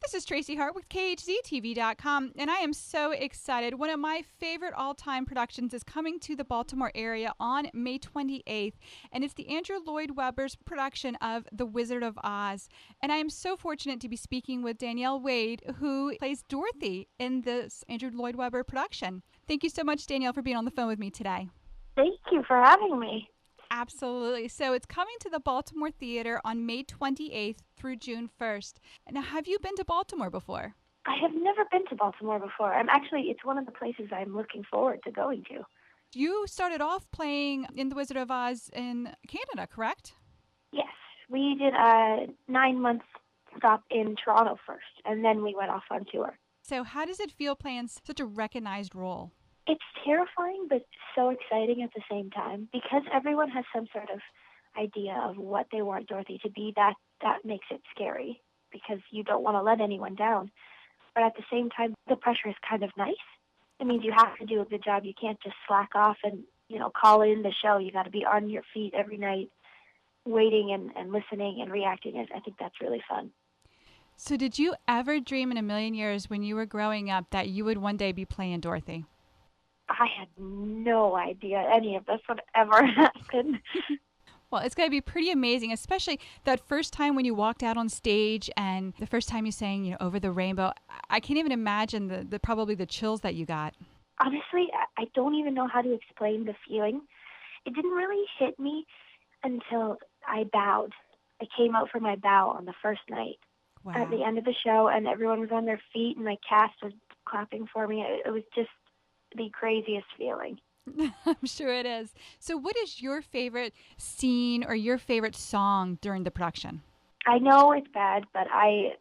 This is Tracy Hart with KHZTV.com, and I am so excited. One of my favorite all-time productions is coming to the Baltimore area on May 28th, and it's the Andrew Lloyd Webber's production of The Wizard of Oz. And I am so fortunate to be speaking with Danielle Ward, who plays Dorothy in this Andrew Lloyd Webber production. Thank you so much, Danielle, for being on the phone with me today. Thank you for having me. Absolutely. So it's coming to the Baltimore Theater on May 28th through June 1st. Now, have you been to Baltimore before? I have never been to Baltimore before. It's one of the places I'm looking forward to going to. You started off playing in The Wizard of Oz in Canada, correct? Yes, we did a 9-month stop in Toronto first, and then we went off on tour. So how does it feel playing such a recognized role? It's terrifying, but so exciting at the same time, because everyone has some sort of idea of what they want Dorothy to be. That makes it scary, because you don't want to let anyone down. But at the same time, the pressure is kind of nice. It means you have to do a good job. You can't just slack off and, call in the show. You got to be on your feet every night, waiting and listening and reacting. I think that's really fun. So did you ever dream in a million years when you were growing up that you would one day be playing Dorothy? I had no idea any of this would ever happen. Well, it's going to be pretty amazing, especially that first time when you walked out on stage and the first time you sang, Over the Rainbow. I can't even imagine probably the chills that you got. Honestly, I don't even know how to explain the feeling. It didn't really hit me until I bowed. I came out for my bow on the first night. Wow. At the end of the show, and everyone was on their feet, and my cast was clapping for me. It was just the craziest feeling. I'm sure it is. So what is your favorite scene or your favorite song during the production? I know it's bad, but I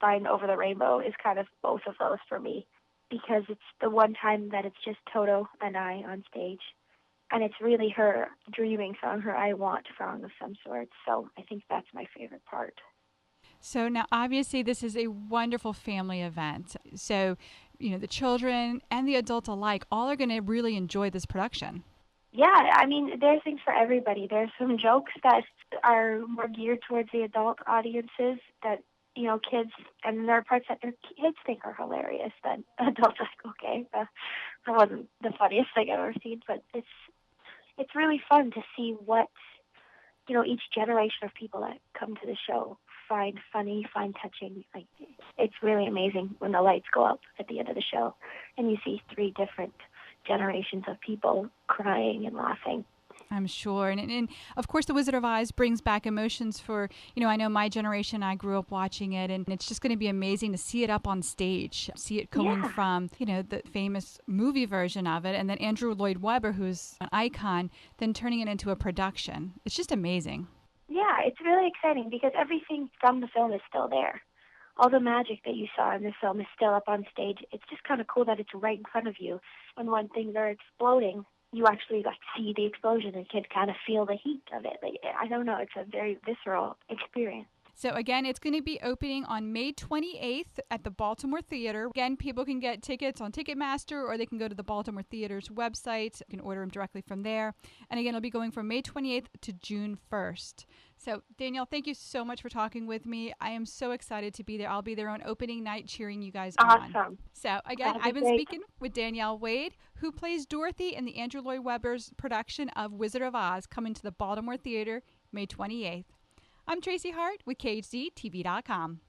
find Over the Rainbow is kind of both of those for me, because it's the one time that it's just Toto and I on stage. And it's really her dreaming song, her I Want song of some sort. So I think that's my favorite part. So now, obviously, this is a wonderful family event. So, the children and the adults alike, all are going to really enjoy this production. Yeah, there's things for everybody. There's some jokes that are more geared towards the adult audiences that, kids, and there are parts that their kids think are hilarious that adults are like, okay, that wasn't the funniest thing I've ever seen, but it's really fun to see what, each generation of people that come to the show find funny, find touching. It's really amazing when the lights go up at the end of the show and you see 3 different generations of people crying and laughing. I'm sure. And of course, The Wizard of Oz brings back emotions for, I know my generation, I grew up watching it, and it's just going to be amazing to see it up on stage, see it going from, the famous movie version of it, and then Andrew Lloyd Webber, who's an icon, then turning it into a production. It's just amazing. Yeah, it's really exciting because everything from the film is still there. All the magic that you saw in the film is still up on stage. It's just kind of cool that it's right in front of you. And when things are exploding, you actually see the explosion and can kind of feel the heat of it. I don't know, it's a very visceral experience. So again, it's going to be opening on May 28th at the Baltimore Theater. Again, people can get tickets on Ticketmaster, or they can go to the Baltimore Theater's website. You can order them directly from there. And again, it'll be going from May 28th to June 1st. So Danielle, thank you so much for talking with me. I am so excited to be there. I'll be there on opening night cheering you guys on. Awesome. So again, I've been speaking with Danielle Ward, who plays Dorothy in the Andrew Lloyd Webber's production of Wizard of Oz, coming to the Baltimore Theater May 28th. I'm Tracy Hart with KHZTV.com.